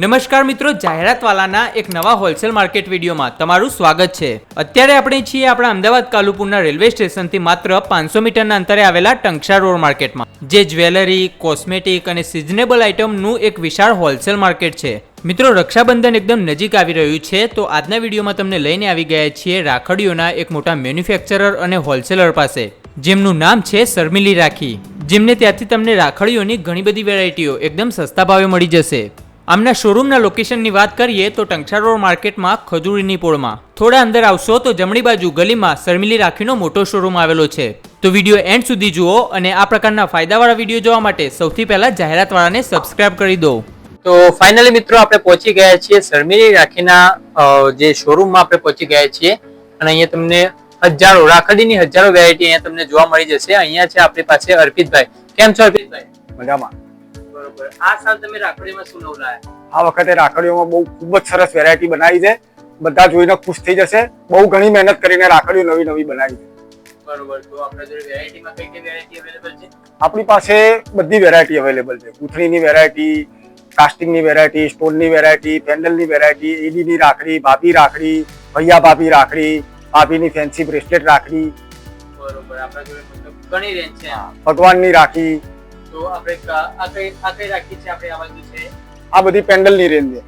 નમસ્કાર મિત્રો, જાહેરાતવાલાના એક નવા હોલસેલ માર્કેટ વિડીયોમાં તમારું સ્વાગત છે। અત્યારે આપણે છીએ આપણા અમદાવાદ કાલુપુરના રેલવે સ્ટેશનથી માત્ર 500 મીટરના અંતરે આવેલા ટંકશા રોડ માર્કેટમાં, જે જ્વેલરી, કોસ્મેટિક અને સિઝનેબલ આઇટમનું એક વિશાળ હોલસેલ માર્કેટ છે। મિત્રો, રક્ષાબંધન એકદમ નજીક આવી રહ્યું છે, તો આજના વિડીયોમાં તમને લઈને આવી ગયા છીએ રાખડીઓના એક મોટા મેન્યુફેક્ચરર અને હોલસેલર પાસે, જેમનું નામ છે શર્મિલી રાખી, જેમને ત્યાંથી તમને રાખડીઓની ઘણી બધી વેરાયટીઓ એકદમ સસ્તા ભાવે મળી જશે। આમના શોરૂમના લોકેશનની વાત કરીએ તો ટંકશા રોડ માર્કેટમાં ખજૂરીની પોળમાં થોડા અંદર આવશો તો જમણી બાજુ ગલીમાં શર્મિલી રાખીનો મોટો શોરૂમ આવેલો છે। તો વિડીયો એન્ડ સુધી જુઓ અને આ પ્રકારના ફાયદાવાળા વિડીયો જોવા માટે સૌથી પહેલા જાહેરાતવાળાને સબસ્ક્રાઇબ કરી દો। તો ફાઇનલી મિત્રો આપણે પહોંચી ગયા છીએ શર્મિલી રાખીના જે શોરૂમમાં આપણે પહોંચી ગયા છીએ અને અહીંયા તમને હજારો રાખડીની હજારો વેરાયટી અહીંયા તમને જોવા મળી જશે। અહીંયા છે આપણી પાસે અર્પિતભાઈ। કેમ છો અર્પિતભાઈ? મજામાં। આ સાલ તમે રાખડીમાં શું નવું લાયા? આ વખતે રાખડીઓમાં બહુ ખૂબ જ સરસ વેરાયટી બનાવી છે, બધા જોઈને ખુશ થઈ જશે। બહુ ઘણી મહેનત કરીને રાખડીઓ નવી નવી બનાવી છે। બરોબર, તો આપણા જોડે વેરાયટીમાં કઈ કઈ વેરાયટી અવેલેબલ છે? આપણી પાસે બધી વેરાયટી અવેલેબલ છે। ગૂંથણીની વેરાયટી, કાસ્ટિંગની વેરાયટી, સ્ટોનની વેરાયટી, પેન્ડલની વેરાયટી, ઈડીની રાખડી, ભાભી રાખડી, ભૈયા ભાભી રાખડી, ભાભીની ફેન્સી બ્રેસલેટ રાખડી। બરોબર, આપણા જોડે મતલબ ઘણી રેન્જ છે। ભગવાનની રાખડી। તો આપણે આ કઈ રાખી છે? આપણે આ બાજુ છે આ બધી પેન્ડલની રેન્જ છે।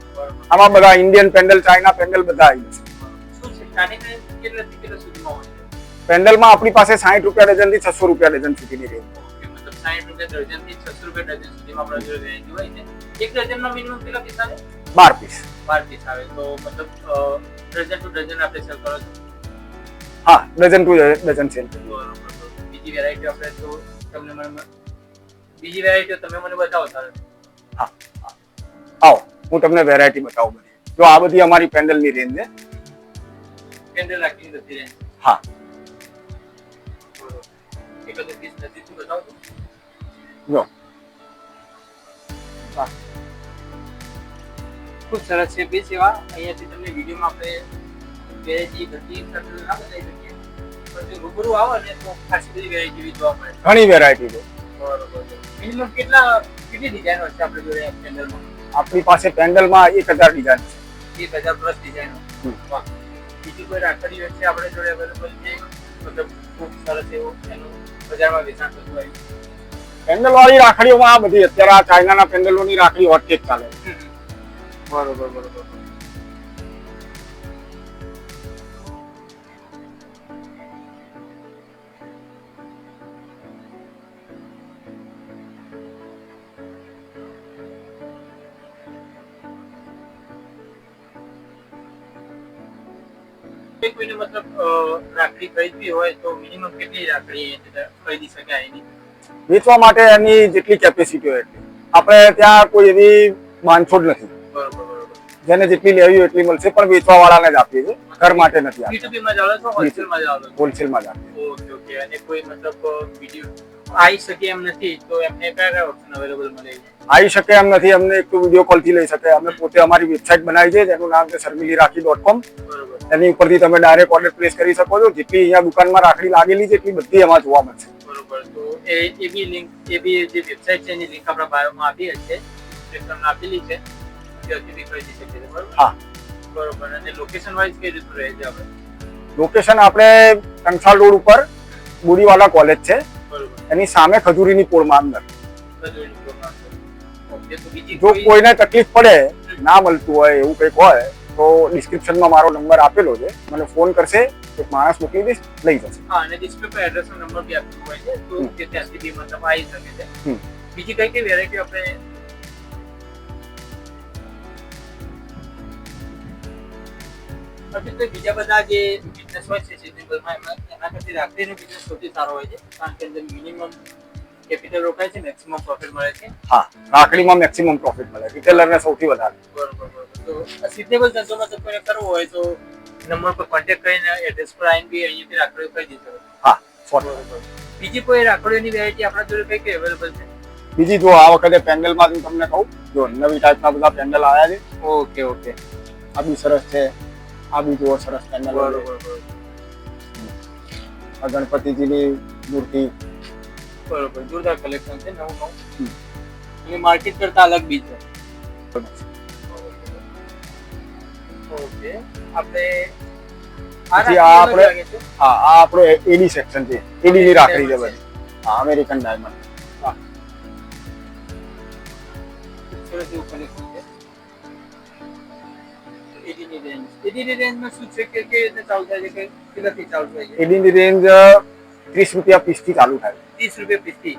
આમાં બધા ઇન્ડિયન પેન્ડલ, ચાઇના પેન્ડલ બધા આવી જશે। શું છે સ્ટાર્ટિંગ કેટલાથી કેટલા સુધીમાં હોય છે? પેન્ડલમાં આપણી પાસે 60 રૂપિયા ડઝન થી 600 રૂપિયા ડઝન સુધીની રેન્જ છે। મતલબ 60 રૂપિયા ડઝન થી 600 રૂપિયા ડઝન સુધીમાં આપણા જોડે રેન્જ હોય છે। એક ડઝનમાં મિનિમમ કેટલા પીસ આવે? 12 પીસ। 12 પીસ આવે, તો મતલબ ડઝન ટુ ડઝન આપણે સેલ કરો છો? હા, ડઝન ટુ ડઝન સેલ। બીજી વેરાયટી આપણે તો તમને બીજી વેરાયટીઓ તમે મને બતાવો તારે। હા, આવો હું તમને વેરાયટી બતાવું બધી। જો આ બધી અમારી પેન્ડલની રેન્જ છે। પેન્ડલ રાખીને બધી રેન્જ? હા। એક જ પીસ નથી તું બતાવો જો ખૂબ સરસ છે પીસ એવા। અહીંયાથી તમને વિડીયોમાં આપણે વેરાયટી બધી સાથે ના બતાવી શકીએ, પણ જો રૂબરૂ આવો ને તો ખાસી બધી વેરાયટી જોવા મળે। ઘણી વેરાયટી છે। બરોબર, મિનિમમ કેટલી ડિઝાઇનો છે આપણે જોડે પેન્ડલમાં? આપણી પાસે પેન્ડલમાં 1000 ડિઝાઇન છે। 1000 પ્લસ ડિઝાઇનો। વાહ, બીજી કોઈ રાખડીઓ છે આપણે જોડે અવેલેબલ છે? મતલબ ખૂબ સરસ એવો એનું બજારમાં વેચાણ થતું હોય? પેન્ડલ વાળી રાખડીઓમાં આ બધી અત્યારે આ ચાઇનાના પેન્ડલોની રાખડી હોટકેક ચાલે છે। બરોબર બરોબર। કોઈને મતલબ રાખડી ખરીદવી હોય તો મિનિમમ કેટલી રાખડી ખરીદી શકાય એની? વેચવા માટે એની જેટલી કેપેસિટી હોય એટલી। આપણે ત્યાં કોઈ એવી બાંધછોડ નથી। બરોબર બરોબર। જેને જેટલી લેવી હોય એટલી મળશે, પણ વેચવા વાળાને જ આપીએ છીએ, ઘર માટે નથી આપતા। B2B માં જ આવે છે, હોલસેલમાં જ આવે છે? હોલસેલમાં જ આપીએ। Okay okay. અને કોઈ મતલબ વિડિયો આવી શકે એમ નથી તો એમને કયા ઓપ્શન અવેલેબલ મળે? આવી શકે એમ નથી, અમને એક વિડીયો કોલ થી લઈ શકે। અમે પોતે અમારી વેબસાઇટ બનાવી છે, જેનું નામ છે sharmilirakhi.com। એની ઉપરથી તમે ડાયરેક્ટ ઓર્ડર પ્લેસ કરી શકો છો। જેટલી અહીંયા દુકાનમાં રાખડી લાગેલી છે એટલી બધી એમાં જોવા મળશે। બરોબર, તો એ બી લિંક, એ બી જે વેબસાઇટ છે એની લિંક આપણા બાયોમાં આપી છે, ડિસ્ક્રિપ્શનમાં આપેલી છે, ત્યાંથી બી ખરીદી શકીએ છીએ। બરોબર? હા બરોબર। અને લોકેશન વાઇઝ કઈ રીતનું રહે છે આપણે? લોકેશન આપણે ટંકશા રોડ ઉપર બુડીવાલા કોલેજ છે, બરોબર, એની સામે ખજૂરીની પોળમાં અંદર। ઓકે, તો બીજી જો કોઈને તકલીફ પડે, ના મળતું હોય એવું કંઈક હોય તો ડિસ્ક્રિપ્શનમાં મારો નંબર આપેલો છે, મને ફોન કરશે, એક માણસ મોકલી દઈશ, લઈ જશે। હા, અને ડિસ્પ્લે પર એડ્રેસ નો નંબર બી આપેલો હોય છે, તો તે ત્યાંથી બી મતલબ આવી શકે છે। બીજી કઈ કઈ વેરાયટી આપણે બીજા બધા જે બિઝનેસ હોય છે સિઝનેબલમાં, એના કરતી રાખડીનો બિઝનેસ સૌથી સારો હોય છે, કારણ કે અંદર મિનિમમ કેપિટલ રોકાય છે, મેક્સિમમ પ્રોફિટ મળે છે? હા, રાખડીમાં મેક્સિમમ પ્રોફિટ મળે, રિટેલરને સૌથી વધારે। બરોબર બરોબર। તો સિઝનેબલ ધંધો મતલબ કોઈને કરવો હોય તો નંબર પર કોન્ટેક્ટ કરીને એડ્રેસ પર આવીને બી અહીંયાથી રાખડીઓ ખરીદી શકો? હા, બરોબર। બીજી કોઈ રાખડીઓની વેરાયટી આપણા જોડે કઈ કઈ અવેલેબલ છે? બીજી જો આ વખતે પેન્ડલમાં હું તમને કહું, જો નવી ટાઈપના બધા પેન્ડલ આવ્યા છે। Okay okay. આ બી સરસ છે, આ બી જુઓ સરસ પેન્ડલ। બરોબર। આ ગણપતિજીની મૂર્તિ। બરોબર, જોરદાર કલેક્શન છે, નવું નવું, અને માર્કેટ કરતા અલગ બી છે। ઓકે આપણે પછી આ આપણે હા આ આપણો એડી સેક્શન છે, એડી ની રાખડી છે બધી. હા, અમેરિકન ડાયમંડ. સરસ એવું કલેક્શન છે. એડીની રેન્જ, એડીની રેન્જમાં શું છે કે કેવી રીતે ચાલુ થાય છે, કે કેટલાથી ચાલુ થાય છે? એડી ની રેન્જ 30 રૂપિયા પીસ થી ચાલુ થાય. 30 રૂપિયા પીસથી,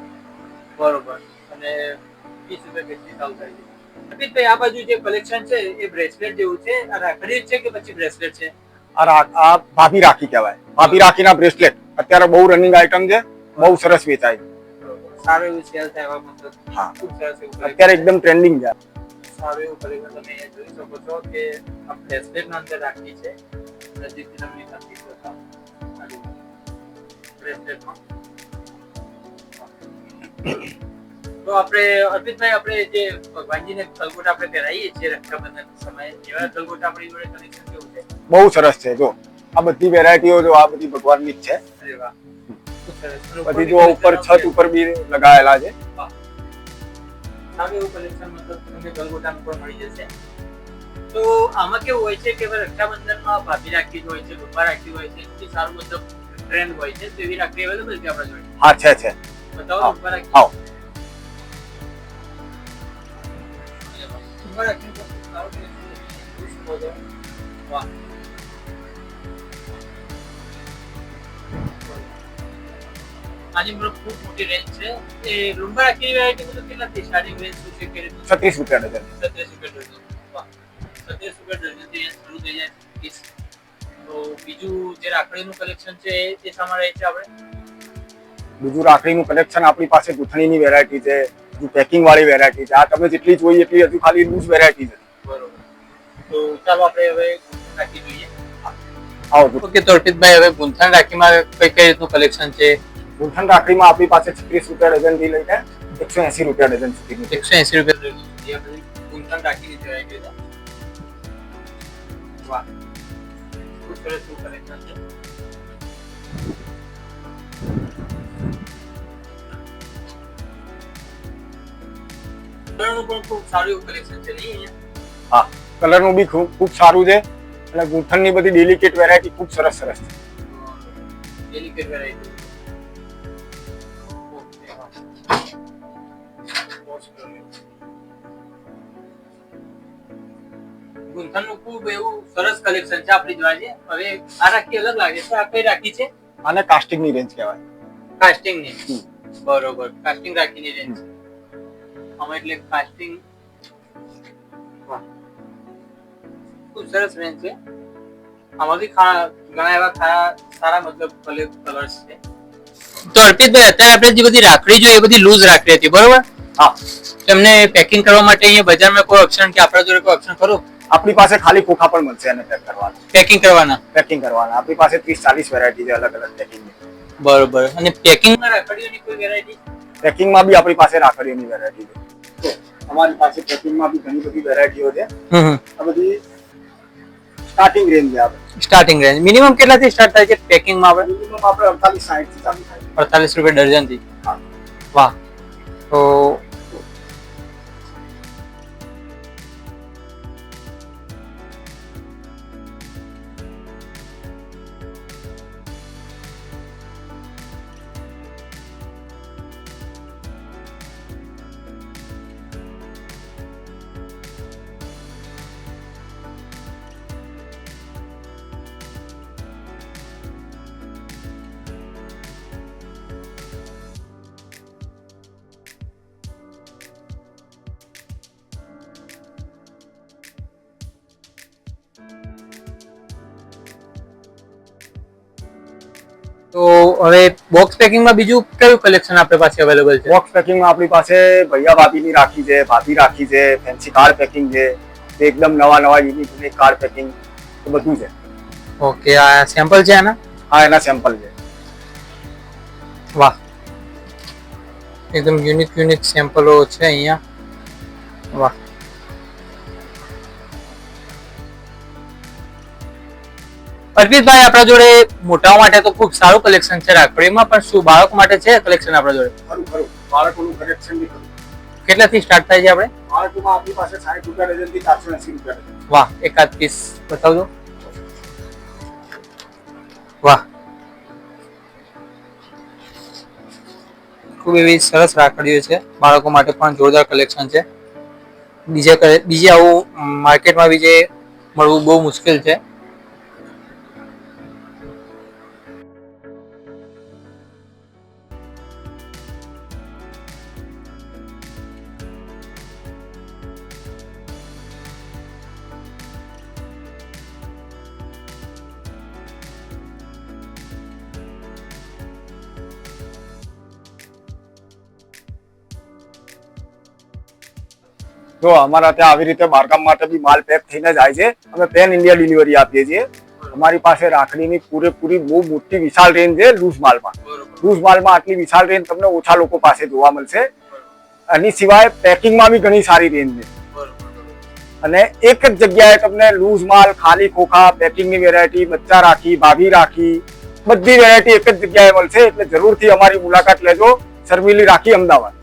બરોબર. અને 20 રૂપિયા પીસથી ચાલુ થાય છે. અમિતભાઈ, આ બાજુ જે કલેક્શન છે એ બ્રેસલેટ જેવું છે, આ રાખડી છે કે પછી બ્રેસલેટ છે? આ ભાભી રાખી કહેવાય. ભાભી રાખીના બ્રેસલેટ અત્યારે બહુ રનિંગ આઈટમ છે, બહુ સરસ વેચાય છે. સારું એવું સેલ થાય એવા મતલબ. હા, ખૂબ સરસ એવું અત્યારે એકદમ ટ્રેન્ડિંગ છે. સારું એવું કલેક્શન તમે અહીંયા જોઈ શકો છો કે આ બ્રેસલેટના અંદર રાખી છે. નજીકથી તમને નથી જોતા બ્રેસલેટમાં. તો આપણે અર્પિતભાઈ, આપણે જે ભગવાનજીને ગલગોટા આપણે પહેરાવીએ છીએ રક્ષાબંધન સમયે, એવા ગલગોટા આપણી જોડે કલેક્શન કેવું છે? બહુ સરસ છે. જો આ બધી વેરાયટીઓ, જો આ બધી ભગવાનની જ છે. અરે વાહ, ખૂબ સરસ. પછી જો ઉપર છત ઉપર બી લગાવેલા છે. સારું એવું કલેક્શન મતલબ તમને ગલગોટાનું પણ મળી જશે. તો આમાં કેવું હોય છે કે રક્ષાબંધનમાં ભાભી રાખી હોય છે, રૂપા રાખી હોય છે, એ સારું મતલબ ટ્રેન્ડ હોય છે, તો એવી રાખડી અવેલેબલ છે આપણા જોડે? હા, છે. બતાવો રૂપા રાખી. આવો. રૂપા રાખી તો સારું collection. વાહ. આની મતલબ ખૂબ મોટી રેન્જ છે. એ રૂપા રાખી વેરાયટી મતલબ કેટલાથી સ્ટાર્ટિંગ રેન્જ શું છે કે 36 રૂપિયા ડઝન. 36 રૂપિયા ડઝન. વાહ, 36 રૂપિયા ડઝનથી શરૂ થઈ જાય પીસ. તો બીજું જે રાખડીનું કલેક્શન છે એ સામે રહે છે આપણે? બીજું રાખડીનું કલેક્શન આપણી પાસે ગૂંથણીની વેરાયટી છે, બીજું પેકિંગ વાળી વેરાયટી છે. આ તમે જેટલી જોઈએ એટલી હજુ ખાલી લૂઝ વેરાયટી છે. બરોબર. તો ચાલો આપણે હવે રાખી જોઈએ. આવો. ઓકે, તો અર્પિતભાઈ, હવે ગુંથણ રાખીમાં કઈ કઈ રીતનું કલેક્શન છે? ગૂંથણ રાખડીમાં આપણી પાસે 36 રૂપિયા ડઝન થી લઈને 180 રૂપિયા ડઝન સુધીની છે. 180 રૂપિયા ડઝન સુધી આ બધી ગુંથણ રાખીની વેરાયટી છે. વાહ, ખૂબ સરસ એવું કલેક્શન છે. કલરનું પણ ખૂબ સારું એવું કલેક્શન છે નહીં અહીંયા? હા, કલરનું બી ખૂબ સારું છે અને ગૂંથણની બધી ડેલિકેટ વેરાયટી ખૂબ સરસ છે. Delicate variety. ગુંથણનું ખૂબ એવું સરસ કલેક્શન છે આપણી જોડે. હવે આ રાખી અલગ લાગે છે, આ કઈ રાખી છે? આને કાસ્ટિંગની રેન્જ કહેવાય. કાસ્ટિંગની. બરોબર, કાસ્ટિંગ રાખીની રેન્જ. આમાં એટલે કાસ્ટિંગ. વાહ, ખૂબ સરસ રેન્જ છે. આમાંથી ઘણા એવા સારા મતલબ કલર્સ છે. તો અર્પિતભાઈ, અત્યારે આપણે જે બધી રાખડી જોઈએ એ બધી લૂઝ રાખડી હતી, બરોબર? હા. એમને પેકિંગ કરવા માટે અહીંયા બજારમાં કોઈ ઓપ્શન કે આપણા જોડે કોઈ ઓપ્શન ખરું? આપણી પાસે ખાલી ખોખા પણ મળશે અને પેકિંગ કરવાના. આપણી પાસે 30-40 વેરાયટી છે અલગ અલગ પેકિંગની. બરોબર. અને પેકિંગમાં રાખડીઓની કોઈ વેરાયટી? પેકિંગમાં બી આપણી પાસે રાખડીઓની વેરાયટી છે. અમારી પાસે પેકિંગમાં બી ઘણી બધી વેરાયટીઓ છે. આ બધી સ્ટાર્ટિંગ રેન્જ છે. આપણે સ્ટાર્ટિંગ રેન્જ મિનિમમ કેટલાથી સ્ટાર્ટ થાય છે પેકિંગમાં? આપણે મિનિમમ આપણે 48-60 થી ચાલુ થાય છે. 48 રૂપિયા ડઝનથી. હા. વાહ. તો તો હવે બોક્સ પેકિંગમાં બીજું કયું કલેક્શન આપણી પાસે અવેલેબલ છે? બોક્સ પેકિંગમાં આપણી પાસે ભૈયા ભાભીની રાખી છે, ભાભી રાખી છે, ફેન્સી કાર્ડ પેકિંગ છે, એકદમ નવા યુનિક કાર્ડ પેકિંગ બધું છે. ઓકે, આ સેમ્પલ છે આના? હા, એના સેમ્પલ છે. વાહ, એકદમ યુનિક સેમ્પલો છે અહીંયા. વાહ. અર્પિતભાઈ, આપણા જોડે મોટાઓ માટે તો ખૂબ સારું કલેક્શન છે રાખડીમાં, પણ શું બાળકો માટે છે કલેક્શન આપણા જોડે? ખરું બાળકોનું કલેક્શન બી ખરું. કેટલાથી સ્ટાર્ટ થાય છે આપણે? બાળકોમાં આપણી પાસે 60 રૂપિયા ડઝન થી 480 રૂપિયા ડઝન. વાહ, એકાદ પીસ બતાવજો. વાહ, ખૂબ એવી સરસ રાખડીઓ છે. બાળકો માટે પણ જોરદાર કલેક્શન છે. બીજે આવું માર્કેટમાં બીજે મળવું બહુ મુશ્કેલ છે. જો અમારા ત્યાં આવી રીતે બહારગામ માટે બી માલ પેક થઈને જાય છે. અમે પેન ઇન્ડિયા ડિલિવરી આપીએ છીએ. અમારી પાસે રાખડીની પૂરેપૂરી બહુ મોટી વિશાળ રેન્જ છે લૂઝ માલમાં. લૂઝ માલમાં આટલી વિશાળ રેન્જ તમને ઓછા લોકો પાસે જોવા મળશે. આની સિવાય પેકિંગમાં બી ઘણી સારી રેન્જ છે. અને એક જ જગ્યાએ તમને લૂઝ માલ, ખાલી ખોખા, પેકિંગની વેરાયટી, બચ્ચા રાખી, ભાભી રાખી, બધી વેરાયટી એક જ જગ્યાએ મળશે. એટલે જરૂરથી અમારી મુલાકાત લેજો. શર્મિલી રાખી, અમદાવાદ.